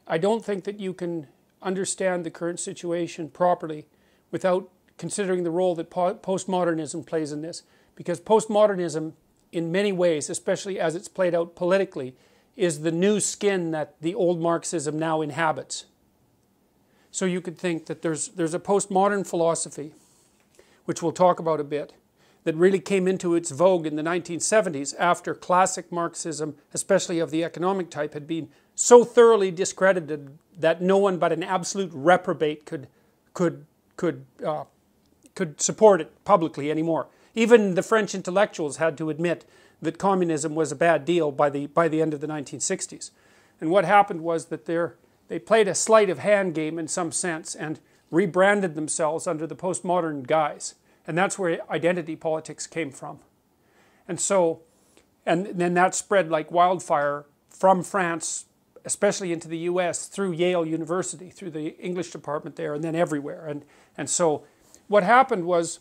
I don't think that you can understand the current situation properly without considering the role that postmodernism plays in this. Because postmodernism, in many ways, especially as it's played out politically, is the new skin that the old Marxism now inhabits. So you could think that there's a postmodern philosophy, which we'll talk about a bit, that really came into its vogue in the 1970s after classic Marxism, especially of the economic type, had been so thoroughly discredited that no one but an absolute reprobate could support it publicly anymore. Even the French intellectuals had to admit that communism was a bad deal by the end of the 1960s. And what happened was that they played a sleight of hand game in some sense and rebranded themselves under the postmodern guise. And that's where identity politics came from. And so, and then that spread like wildfire from France, especially into the US, through Yale University, through the English department there, and then everywhere. And so what happened was,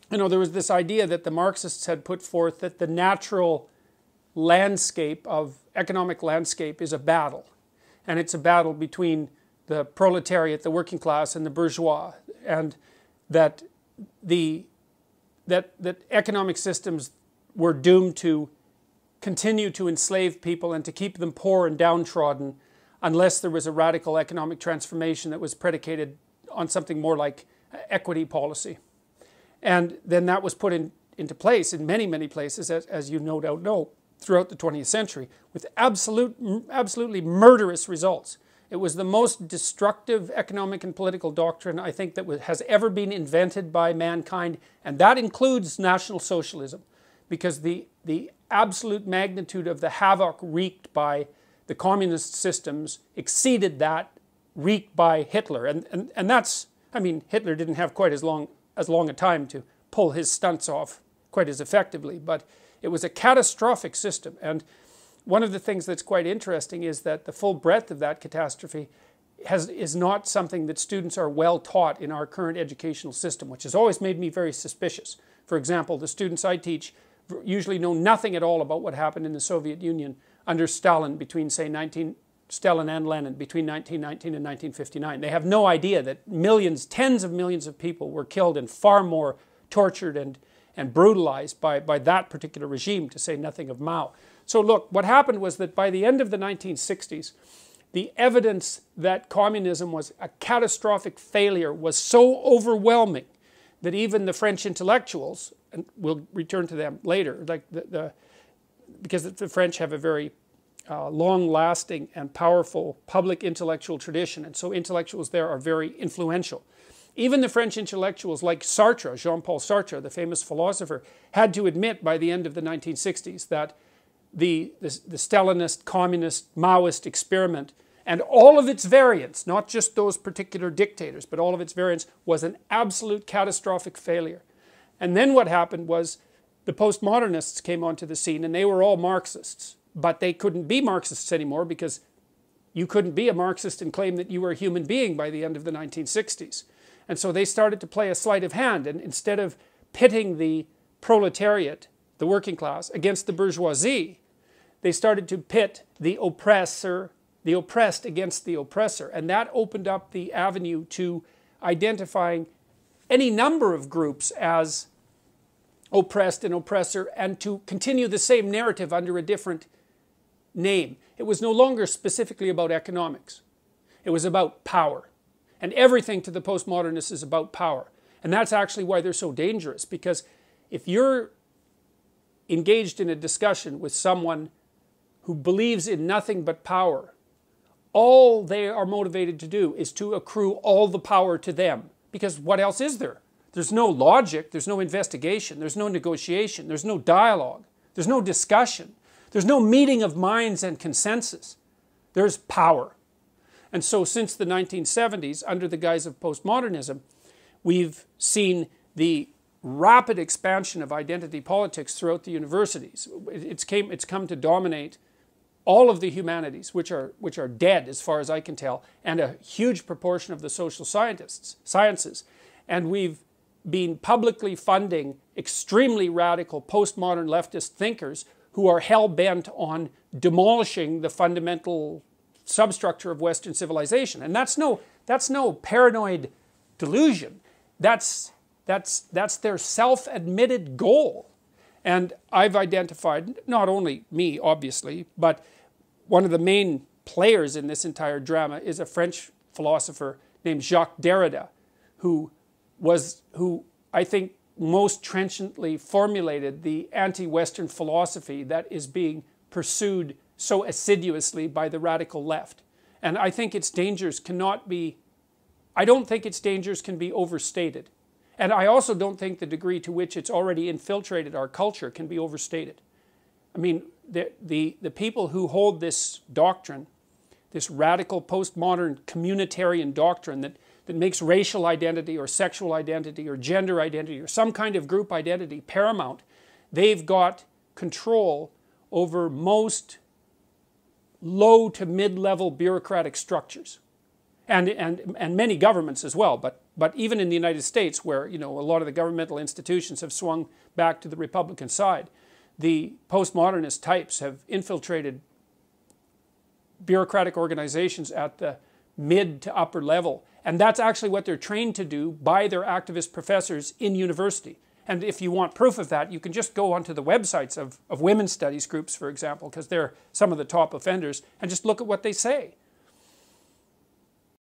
you know, there was this idea that the Marxists had put forth that the natural landscape of economic landscape is a battle. And it's a battle between the proletariat, the working class, and the bourgeois. And that that economic systems were doomed to continue to enslave people and to keep them poor and downtrodden unless there was a radical economic transformation that was predicated on something more like equity policy. And then that was put into place in many, many places, as you no doubt know, throughout the 20th century, with absolutely murderous results. It was the most destructive economic and political doctrine, I think, that has ever been invented by mankind, and that includes National Socialism, because the absolute magnitude of the havoc wreaked by the communist systems exceeded that wreaked by Hitler. And that's, I mean, Hitler didn't have quite as long a time to pull his stunts off quite as effectively, but it was a catastrophic system. And one of the things that's quite interesting is that the full breadth of that catastrophe is not something that students are well taught in our current educational system, which has always made me very suspicious. For example, the students I teach usually know nothing at all about what happened in the Soviet Union under Stalin between, say, Stalin and Lenin between 1919 and 1959. They have no idea that millions, tens of millions of people were killed and far more tortured and brutalized by that particular regime, to say nothing of Mao. So look, what happened was that by the end of the 1960s, the evidence that communism was a catastrophic failure was so overwhelming that even the French intellectuals, and we'll return to them later, like because the French have a very long-lasting and powerful public intellectual tradition, and so intellectuals there are very influential. Even the French intellectuals like Sartre, Jean-Paul Sartre, the famous philosopher, had to admit by the end of the 1960s that the Stalinist, communist, Maoist experiment and all of its variants, not just those particular dictators, but all of its variants, was an absolute catastrophic failure. And then what happened was the postmodernists came onto the scene, and they were all Marxists, but they couldn't be Marxists anymore because you couldn't be a Marxist and claim that you were a human being by the end of the 1960s. And so they started to play a sleight of hand, and instead of pitting the proletariat, the working class, against the bourgeoisie, they started to pit the oppressor, the oppressed against the oppressor. And that opened up the avenue to identifying any number of groups as oppressed and oppressor, and to continue the same narrative under a different name. It was no longer specifically about economics. It was about power. And everything to the postmodernists is about power. And that's actually why they're so dangerous, because if you're engaged in a discussion with someone who believes in nothing but power, all they are motivated to do is to accrue all the power to them. Because what else is there? There's no logic, there's no investigation, there's no negotiation, there's no dialogue, there's no discussion, there's no meeting of minds and consensus. There's power. And so since the 1970s, under the guise of postmodernism, we've seen the rapid expansion of identity politics throughout the universities. It's come to dominate all of the humanities, which are dead as far as I can tell, and a huge proportion of the social sciences. And we've been publicly funding extremely radical postmodern leftist thinkers who are hell-bent on demolishing the fundamental substructure of Western civilization. And that's no paranoid delusion. That's their self-admitted goal. And I've identified, not only me, obviously, but one of the main players in this entire drama is a French philosopher named Jacques Derrida, who I think most trenchantly formulated the anti-Western philosophy that is being pursued so assiduously by the radical left. And I think its dangers cannot be, I don't think its dangers can be overstated. And I also don't think the degree to which it's already infiltrated our culture can be overstated. I mean, the people who hold this doctrine, this radical postmodern communitarian doctrine that makes racial identity or sexual identity or gender identity or some kind of group identity paramount, they've got control over most low to mid-level bureaucratic structures. And many governments as well, but even in the United States, where a lot of the governmental institutions have swung back to the Republican side, the postmodernist types have infiltrated bureaucratic organizations at the mid to upper level. And that's actually what they're trained to do by their activist professors in university. And if you want proof of that, you can just go onto the websites of women's studies groups, for example, because they're some of the top offenders, and just look at what they say.